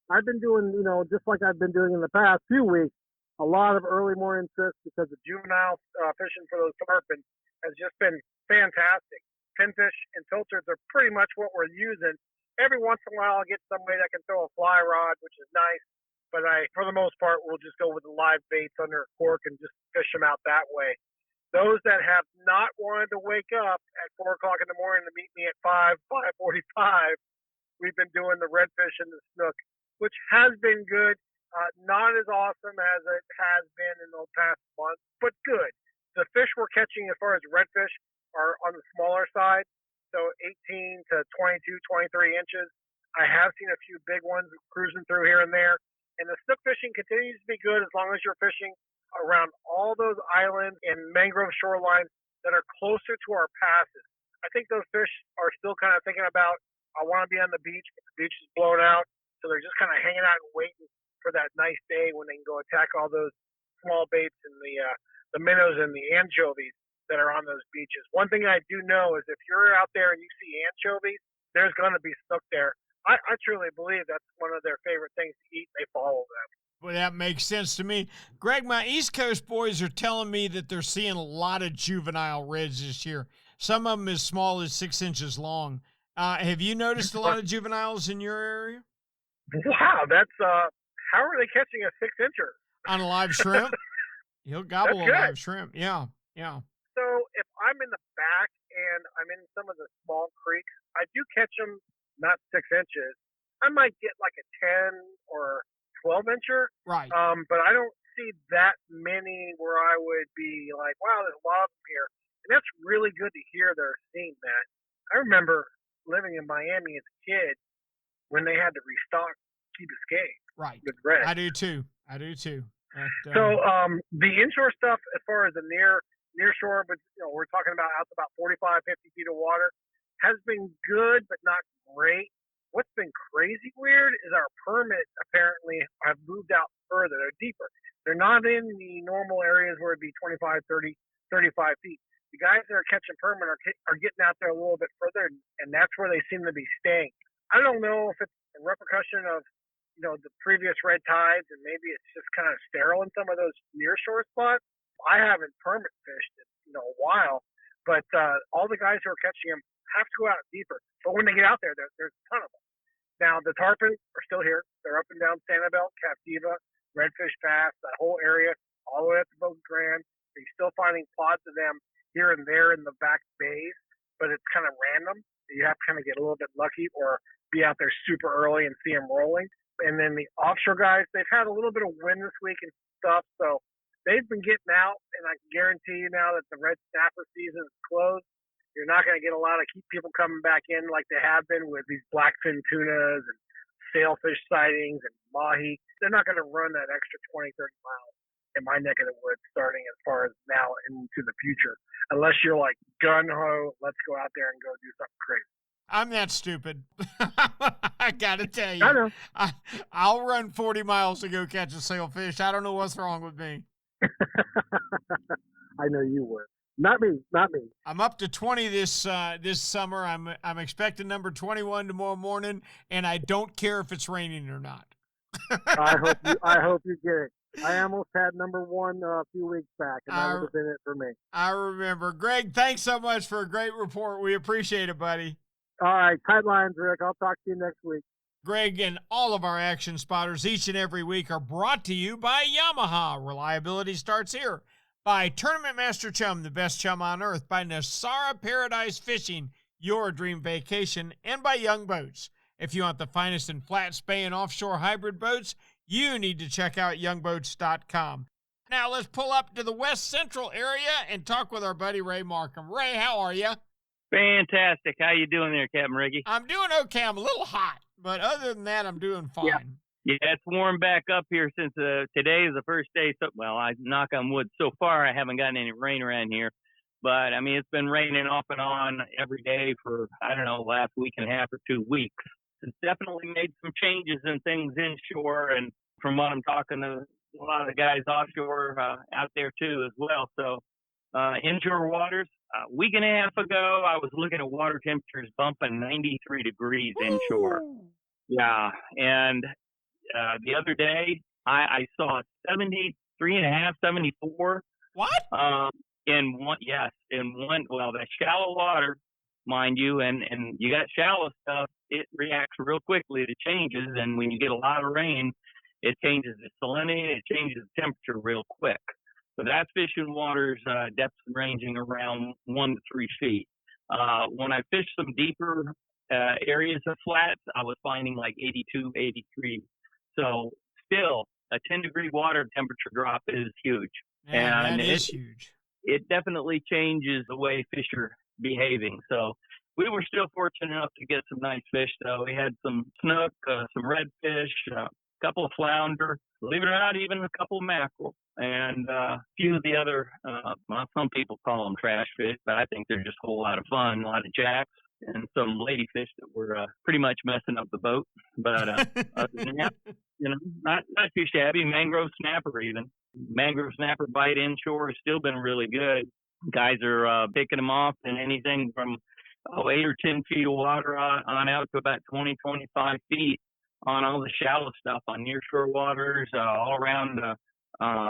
I've been doing, just like I've been doing in the past few weeks, a lot of early morning trips because the juvenile fishing for those tarpon has just been fantastic. Pinfish and filters are pretty much what we're using. Every once in a while I'll get somebody that can throw a fly rod, which is nice. But for the most part, we'll just go with the live baits under a cork and just fish them out that way. Those that have not wanted to wake up at 4 o'clock in the morning to meet me at 5:45, we've been doing the redfish and the snook, which has been good. Not as awesome as it has been in the past month, but good. The fish we're catching as far as redfish are on the smaller side, so 18 to 22, 23 inches. I have seen a few big ones cruising through here and there. And the snook fishing continues to be good as long as you're fishing around all those islands and mangrove shorelines that are closer to our passes. I think those fish are still kind of thinking about, I want to be on the beach, but the beach is blown out. So they're just kind of hanging out and waiting for that nice day when they can go attack all those small baits and the minnows and the anchovies that are on those beaches. One thing I do know is if you're out there and you see anchovies, there's going to be snook there. I truly believe that's one of their favorite things to eat. They follow them. Well, that makes sense to me. Greg, my East Coast boys are telling me that they're seeing a lot of juvenile reds this year. Some of them as small as 6 inches long. Have you noticed a lot of juveniles in your area? Wow, that's how are they catching a 6-incher? On a live shrimp? He'll gobble a live shrimp. Yeah. So if I'm in the back and I'm in some of the small creeks, I do catch them not 6 inches. I might get like a 10 or 12-incher. Right. But I don't see that many where I would be like, wow, there's a lot of them here. And that's really good to hear they're seeing that. I remember living in Miami as a kid when they had to restock Key Biscayne. Right. With red. I do too. So the inshore stuff as far as the near shore, but we're talking about out to about 45, 50 feet of water, has been good, but not great. What's been crazy weird is our permit apparently have moved out further. They're deeper. They're not in the normal areas where it'd be 25, 30, 35 feet. The guys that are catching permit are getting out there a little bit further, and that's where they seem to be staying. I don't know if it's a repercussion of, the previous red tides, and maybe it's just kind of sterile in some of those near shore spots. I haven't permit fished in a while, but all the guys who are catching them have to go out deeper. But when they get out there, there's a ton of them. Now, the tarpon are still here. They're up and down Sanibel, Captiva, Redfish Pass, that whole area, all the way up to Boca Grande. You're still finding pods of them here and there in the back bays, but it's kind of random. You have to kind of get a little bit lucky or be out there super early and see them rolling. And then the offshore guys, they've had a little bit of wind this week and stuff, so they've been getting out, and I can guarantee you now that the red snapper season is closed. You're not going to get a lot of people coming back in like they have been with these blackfin tunas and sailfish sightings and mahi. They're not going to run that extra 20, 30 miles in my neck of the woods starting as far as now into the future, unless you're like gun-ho, let's go out there and go do something crazy. I'm that stupid. I got to tell you. I know. I'll run 40 miles to go catch a sailfish. I don't know what's wrong with me. I know you would. Not me. I'm up to 20 this summer. I'm expecting number 21 tomorrow morning, and I don't care if it's raining or not. I hope you get it. I almost had number one a few weeks back, and that would have been it for me. I remember. Greg, thanks so much for a great report. We appreciate it, buddy. All right, tight lines, Rick. I'll talk to you next week. Greg and all of our action spotters each and every week are brought to you by Yamaha. Reliability starts here. By Tournament Master Chum, the best chum on earth. By Nosara Paradise Fishing, your dream vacation. And by Young Boats. If you want the finest in flat, spay, and offshore hybrid boats, you need to check out youngboats.com. Now let's pull up to the West Central area and talk with our buddy Ray Markham. Ray, how are you? Fantastic. How you doing there, Captain Ricky? I'm doing okay. I'm a little hot, but other than that, I'm doing fine. Yeah, it's warmed back up here since today is the first day. So, well, I knock on wood. So far, I haven't gotten any rain around here. But, I mean, it's been raining off and on every day for, I don't know, last week and a half or 2 weeks. It's definitely made some changes in things inshore. And from what I'm talking to a lot of the guys offshore out there, too, as well. So, inshore waters. A week and a half ago, I was looking at water temperatures bumping 93 degrees inshore. Yeah. And the other day, I saw 73.5, 74. What? In one, well, that shallow water, mind you, and you got shallow stuff, it reacts real quickly to changes. And when you get a lot of rain, it changes the salinity, it changes the temperature real quick. So that's fishing waters, depths ranging around 1 to 3 feet. When I fished some deeper areas of flats, I was finding like 82, 83. So still, a 10-degree water temperature drop is huge. Yeah, and that is huge. It definitely changes the way fish are behaving. So we were still fortunate enough to get some nice fish, though. We had some snook, some redfish, a couple of flounder, believe it or not, even a couple of mackerel, and a few of the other, well, some people call them trash fish, but I think they're just a whole lot of fun, a lot of jacks, and some ladyfish that were pretty much messing up the boat. But other than that, not too shabby. Mangrove snapper even. Mangrove snapper bite inshore has still been really good. Guys are picking them off in anything from 8 or 10 feet of water on out to about 20, 25 feet on all the shallow stuff on nearshore waters, all around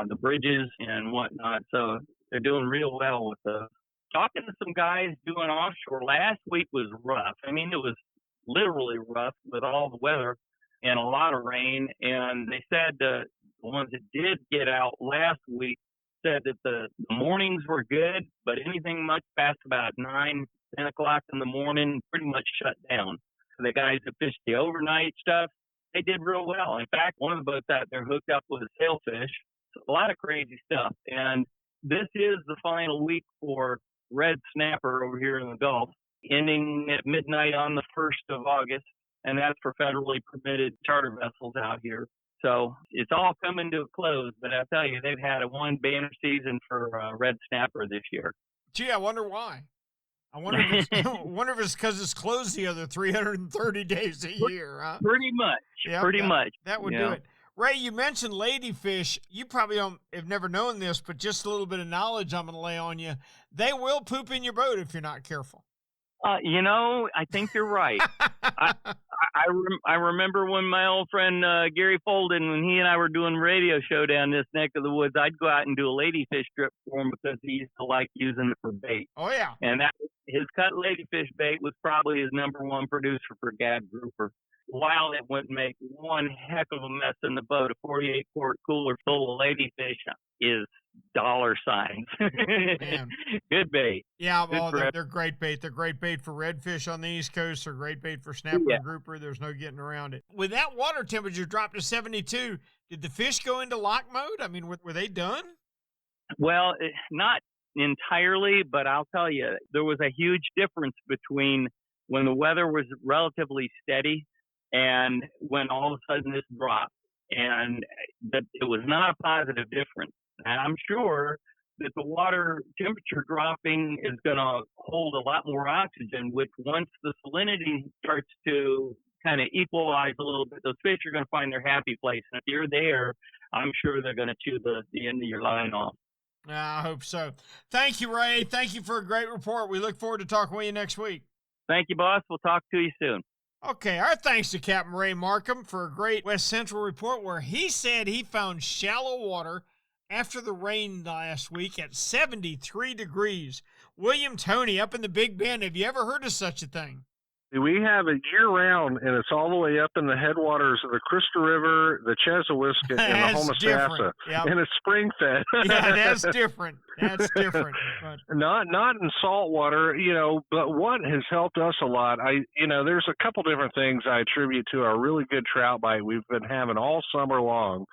the bridges and whatnot. So they're doing real well with those. Talking to some guys doing offshore, last week was rough. I mean, it was literally rough with all the weather and a lot of rain. And they said the ones that did get out last week said that the mornings were good, but anything much past about 9, 10 o'clock in the morning pretty much shut down. So the guys that fished the overnight stuff, they did real well. In fact, one of the boats out there hooked up with a sailfish. So a lot of crazy stuff. And this is the final week for red snapper over here in the Gulf, ending at midnight on the 1st of August. And that's for federally permitted charter vessels out here. So it's all coming to a close. But I'll tell you, they've had a one banner season for red snapper this year. Gee, I wonder why. I wonder if it's because it's closed the other 330 days a year, huh? Pretty much. Yep, pretty much. That would do it. Ray, you mentioned ladyfish. You probably have never known this, but just a little bit of knowledge I'm going to lay on you. They will poop in your boat if you're not careful. I think you're right. I remember when my old friend Gary Folden, when he and I were doing a radio show down this neck of the woods, I'd go out and do a ladyfish strip for him because he used to like using it for bait. Oh, yeah. And his cut ladyfish bait was probably his number one producer for gab grouper. While it wouldn't make one heck of a mess in the boat, a 48-quart cooler full of ladyfish is dollar signs. Good bait. Yeah, well, they're great bait. They're great bait for redfish on the East Coast. They're great bait for snapper and grouper. There's no getting around it. With that water temperature dropped to 72, did the fish go into lock mode? I mean, were they done? Well, not entirely, but I'll tell you, there was a huge difference between when the weather was relatively steady and when all of a sudden this dropped. And that it was not a positive difference. And I'm sure that the water temperature dropping is going to hold a lot more oxygen, which once the salinity starts to kind of equalize a little bit, those fish are going to find their happy place. And if you're there, I'm sure they're going to chew the end of your line off. I hope so. Thank you, Ray. Thank you for a great report. We look forward to talking with you next week. Thank you, boss. We'll talk to you soon. Okay, our thanks to Captain Ray Markham for a great West Central report where he said he found shallow water after the rain last week at 73 degrees. William Toney up in the Big Bend, have you ever heard of such a thing? We have it year-round, and it's all the way up in the headwaters of the Crystal River, the Chesawisket, and the Homosassa. Yep. And it's spring-fed. Yeah, that's different. That's different. But Not in salt water, but what has helped us a lot, there's a couple different things I attribute to our really good trout bite we've been having all summer long.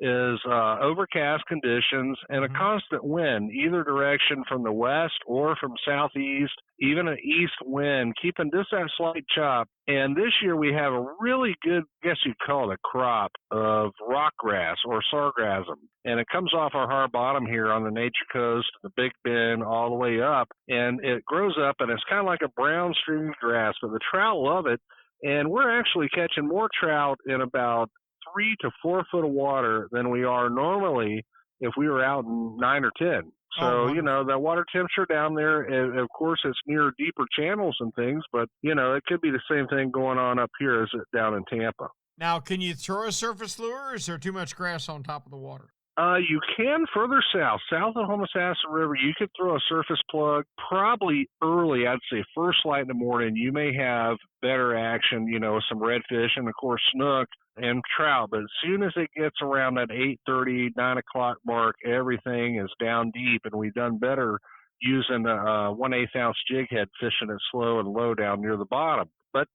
Is overcast conditions and a constant wind, either direction from the west or from southeast, even an east wind, keeping just that slight chop. And this year we have a really good, I guess you'd call it a crop of rock grass or sargassum. And it comes off our hard bottom here on the Nature Coast, the Big Bend, all the way up. And it grows up, and it's kind of like a brown stringy grass, but the trout love it. And we're actually catching more trout in about 3 to 4 foot of water than we are normally if we were out in 9 or 10. So, that water temperature down there, of course, it's near deeper channels and things, but, it could be the same thing going on up here as it down in Tampa. now, can you throw a surface lure, or is there too much grass on top of the water? You can further south of the Homosassa River. You could throw a surface plug probably early. I'd say first light in the morning. You may have better action, some redfish and, of course, snook and trout. But as soon as it gets around that 8:30, 9 o'clock mark, everything is down deep, and we've done better using a 1/8 ounce jig head, fishing it slow and low down near the bottom. But,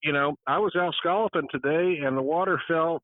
I was out scalloping today, and the water felt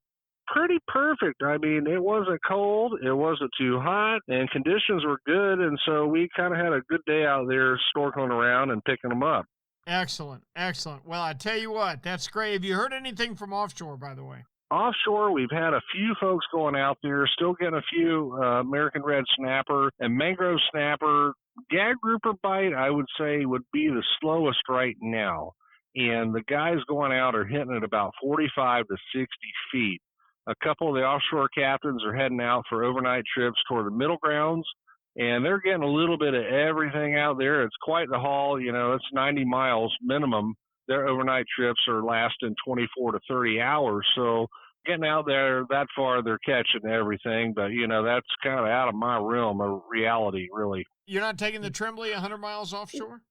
pretty perfect. I mean, it wasn't cold, it wasn't too hot, and conditions were good, and so we kind of had a good day out there snorkeling around and picking them up. Excellent, excellent. Well, I tell you what, that's great. Have you heard anything from offshore, by the way? Offshore, we've had a few folks going out there, still getting a few American red snapper and mangrove snapper. Gag grouper bite, I would say, would be the slowest right now. And the guys going out are hitting at about 45 to 60 feet. A couple of the offshore captains are heading out for overnight trips toward the middle grounds, and they're getting a little bit of everything out there. It's quite the haul. It's 90 miles minimum. Their overnight trips are lasting 24 to 30 hours. So getting out there that far, they're catching everything. But, that's kind of out of my realm of reality, really. You're not taking the Tremblay 100 miles offshore?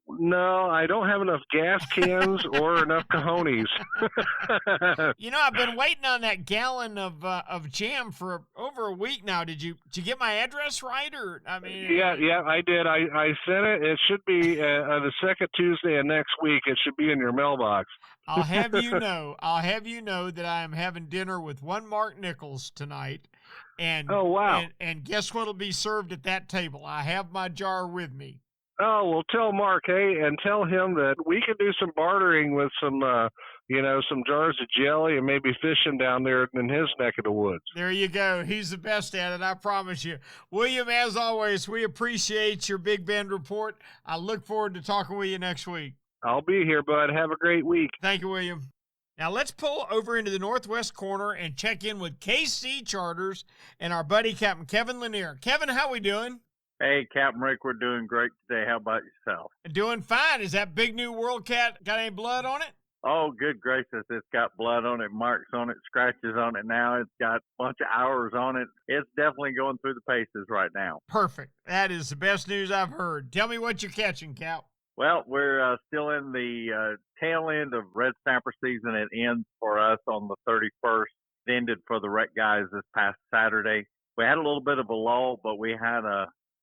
No, I don't have enough gas cans or enough cojones. I've been waiting on that gallon of jam for over a week now. Did you get my address right, or Yeah, I did. I sent it. It should be the second Tuesday of next week. It should be in your mailbox. I'll have you know that I am having dinner with one Mark Nichols tonight. And oh wow! And guess what'll be served at that table? I have my jar with me. Oh, well, tell Mark, hey, and tell him that we could do some bartering with some, some jars of jelly and maybe fishing down there in his neck of the woods. There you go. He's the best at it, I promise you. William, as always, we appreciate your Big Bend report. I look forward to talking with you next week. I'll be here, bud. Have a great week. Thank you, William. Now let's pull over into the northwest corner and check in with KC Charters and our buddy Captain Kevin Lanier. Kevin, how we doing? Hey, Captain Rick, we're doing great today. How about yourself? Doing fine. Is that big new World Cat got any blood on it? Oh, good gracious. It's got blood on it, marks on it, scratches on it now. It's got a bunch of hours on it. It's definitely going through the paces right now. Perfect. That is the best news I've heard. Tell me what you're catching, Cap. Well, we're still in the tail end of red snapper season. It ends for us on the 31st. It ended for the rec guys this past Saturday. We had a little bit of a lull, but we had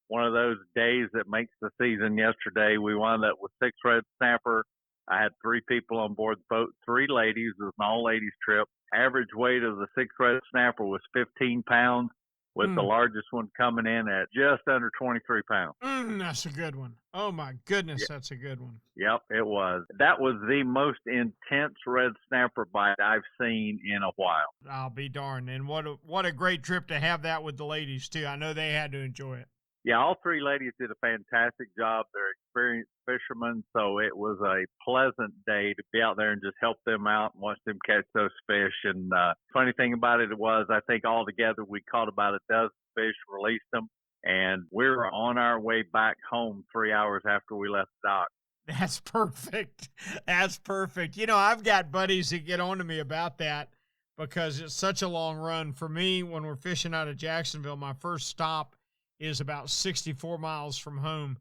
one of those days that makes the season yesterday. We wound up with 6 red snapper. I had 3 people on board the boat, 3 ladies. It was an all-ladies trip. Average weight of the 6 red snapper was 15 pounds. with the largest one coming in at just under 23 pounds. That's a good one. Oh, my goodness, that's a good one. Yep, it was. That was the most intense red snapper bite I've seen in a while. I'll be darned. And what a great trip to have that with the ladies, too. I know they had to enjoy it. Yeah, all three ladies did a fantastic job. They're experienced fishermen, so it was a pleasant day to be out there and just help them out and watch them catch those fish. And funny thing about it was, I think altogether we caught about a dozen fish, released them, and we were on our way back home 3 hours after we left the dock. That's perfect. That's perfect. You know, I've got buddies that get on to me about that because it's such a long run. For me, when we're fishing out of Jacksonville, my first stop is about 64 miles from home.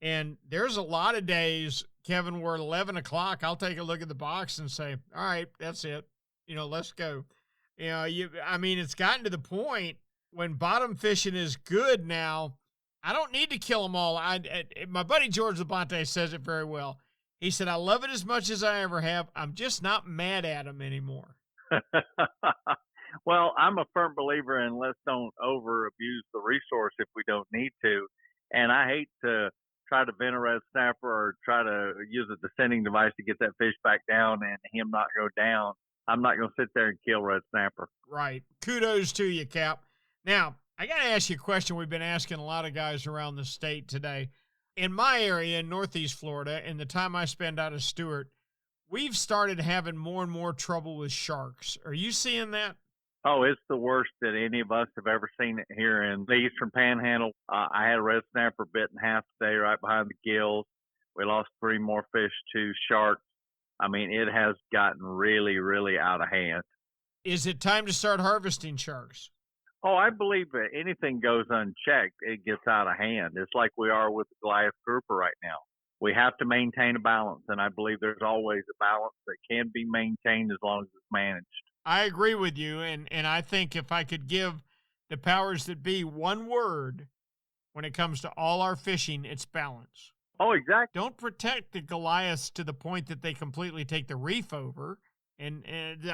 And there's a lot of days, Kevin, where at 11 o'clock, I'll take a look at the box and say, all right, that's it. You know, let's go. You know, it's gotten to the point when bottom fishing is good now, I don't need to kill them all. My buddy George Labonte says it very well. He said, I love it as much as I ever have. I'm just not mad at them anymore. Well, I'm a firm believer in let's don't over abuse the resource if we don't need to. And I hate to try to vent a red snapper or try to use a descending device to get that fish back down and him not go down. I'm not going to sit there and kill red snapper. Right. Kudos to you, Cap. Now, I got to ask you a question we've been asking a lot of guys around the state today. In my area in Northeast Florida, in the time I spend out of Stewart, we've started having more and more trouble with sharks. Are you seeing that? Oh, it's the worst that any of us have ever seen it here in the Eastern Panhandle. I had a red snapper bit in half today right behind the gills. We lost 3 more fish to sharks. I mean, it has gotten really, really out of hand. Is it time to start harvesting sharks? Oh, I believe that anything goes unchecked, it gets out of hand. It's like we are with the Goliath grouper right now. We have to maintain a balance, and I believe there's always a balance that can be maintained as long as it's managed. I agree with you, and I think if I could give the powers that be one word when it comes to all our fishing, it's balance. Oh, exactly. Don't protect the Goliaths to the point that they completely take the reef over, and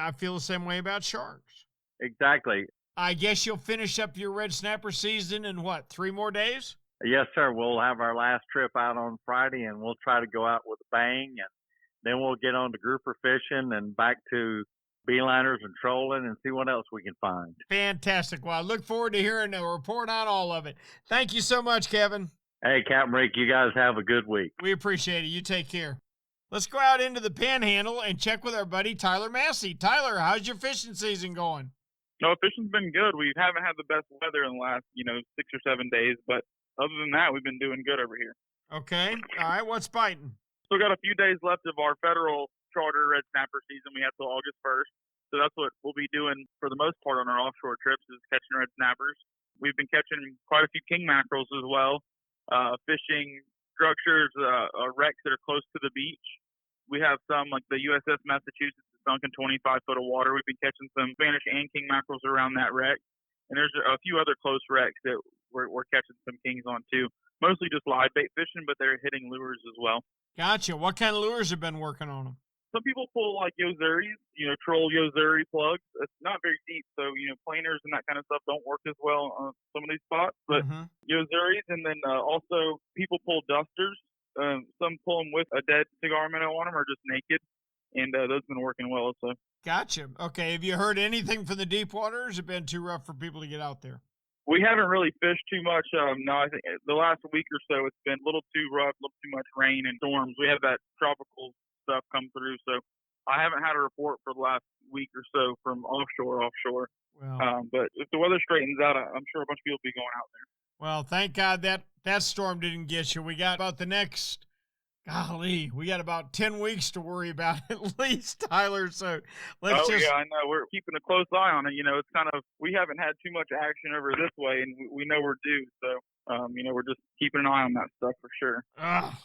I feel the same way about sharks. Exactly. I guess you'll finish up your red snapper season in, 3 more days? Yes, sir. We'll have our last trip out on Friday, and we'll try to go out with a bang, and then we'll get on to grouper fishing and back to beeliners and trolling and see what else we can find. Fantastic. Well, I look forward to hearing a report on all of it. Thank you so much, Kevin. Hey, Captain Rick, you guys have a good week. We appreciate it. You take care. Let's go out into the Panhandle and check with our buddy Tyler Massey. Tyler, how's your fishing season going? No, fishing's been good. We haven't had the best weather in the last, 6 or 7 days, but other than that, we've been doing good over here. Okay. All right. What's biting? Still got a few days left of our federal charter red snapper season. We have till August 1st. So that's what we'll be doing for the most part on our offshore trips is catching red snappers. We've been catching quite a few king mackerels as well, fishing structures, wrecks that are close to the beach. We have some like the USS Massachusetts sunk in 25 foot of water. We've been catching some Spanish and king mackerels around that wreck. And there's a few other close wrecks that we're catching some kings on too. Mostly just live bait fishing, but they're hitting lures as well. Gotcha. What kind of lures have been working on them? Some people pull like Yozuris, troll Yozuri plugs. It's not very deep, so, planers and that kind of stuff don't work as well on some of these spots. But Yozuris, and then also people pull dusters. Some pull them with a dead cigar minnow on them or just naked, and those have been working well also. Gotcha. Okay, have you heard anything from the deep water, or has it been too rough for people to get out there? We haven't really fished too much. No, I think the last week or so it's been a little too rough, a little too much rain and storms. We have that tropical stuff come through, so I haven't had a report for the last week or so from offshore. Well, but if the weather straightens out, I'm sure a bunch of people will be going out there. Well, thank God that storm didn't get you. We got about we got about 10 weeks to worry about at least, Tyler. So yeah, I know. We're keeping a close eye on it. It's kind of, we haven't had too much action over this way, and we know we're due. So, we're just keeping an eye on that stuff for sure.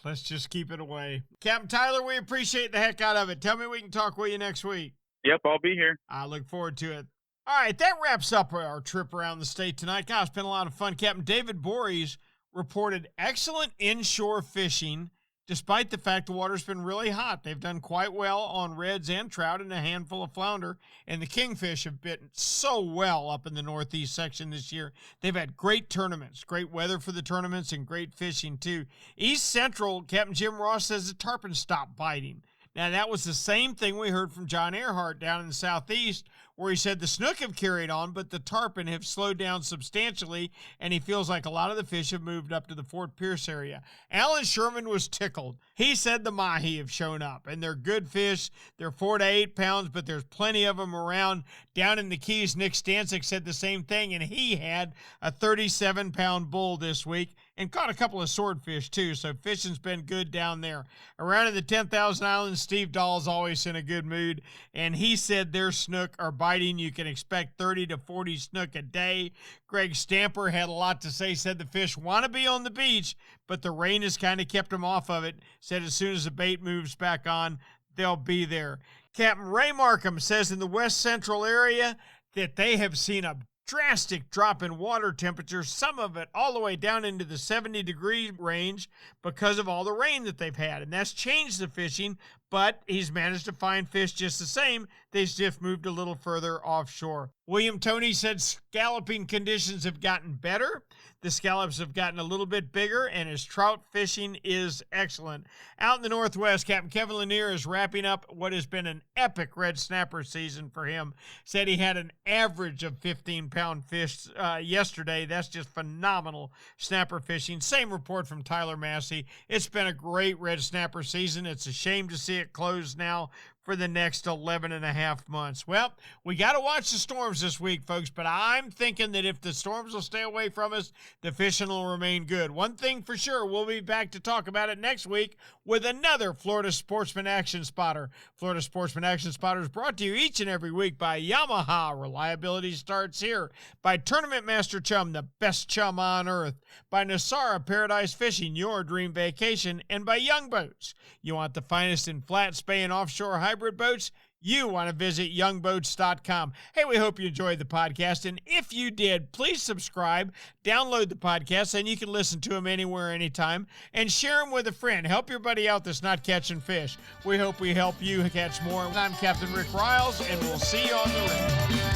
Let's just keep it away. Captain Tyler, we appreciate the heck out of it. Tell me we can talk with you next week. Yep, I'll be here. I look forward to it. All right, that wraps up our trip around the state tonight. Gosh, it's been a lot of fun. Captain David Borys reported excellent inshore fishing Despite the fact the water's been really hot, they've done quite well on reds and trout and a handful of flounder, and the kingfish have bitten so well up in the northeast section this year. They've had great tournaments, great weather for the tournaments, and great fishing too. East Central, Captain Jim Ross says the tarpon stopped biting. Now, that was the same thing we heard from John Earhart down in the southeast, where he said the snook have carried on, but the tarpon have slowed down substantially, and he feels like a lot of the fish have moved up to the Fort Pierce area. Alan Sherman was tickled. He said the mahi have shown up, and they're good fish. They're 4 to 8 pounds, but there's plenty of them around. Down in the Keys, Nick Stancic said the same thing, and he had a 37-pound bull this week and caught a couple of swordfish, too, so fishing's been good down there. Around in the 10,000 Islands, Steve Dahl's always in a good mood, and he said their snook are biting. You can expect 30 to 40 snook a day. Greg Stamper had a lot to say, said the fish want to be on the beach, but the rain has kind of kept them off of it. Said as soon as the bait moves back on, they'll be there. Captain Ray Markham says in the west central area that they have seen a drastic drop in water temperature, some of it all the way down into the 70-degree range because of all the rain that they've had. And that's changed the fishing, but he's managed to find fish just the same. They've just moved a little further offshore. William Toney said scalloping conditions have gotten better. The scallops have gotten a little bit bigger, and his trout fishing is excellent. Out in the Northwest, Captain Kevin Lanier is wrapping up what has been an epic red snapper season for him. Said he had an average of 15-pound fish yesterday. That's just phenomenal snapper fishing. Same report from Tyler Massey. It's been a great red snapper season. It's a shame to see it close now for the next 11 and a half months. Well, we got to watch the storms this week, folks, but I'm thinking that if the storms will stay away from us, the fishing will remain good. One thing for sure, we'll be back to talk about it next week with another Florida Sportsman Action Spotter. Florida Sportsman Action Spotter is brought to you each and every week by Yamaha. Reliability starts here. By Tournament Master Chum, the best chum on earth. By Nosara Paradise Fishing, your dream vacation. And by Young Boats. You want the finest in flat, spay, and offshore hybrid boats? You want to visit youngboats.com. Hey, we hope you enjoyed the podcast. And if you did, please subscribe, download the podcast, and you can listen to them anywhere, anytime, and share them with a friend. Help your buddy out that's not catching fish. We hope we help you catch more. I'm Captain Rick Riles, and we'll see you on the road.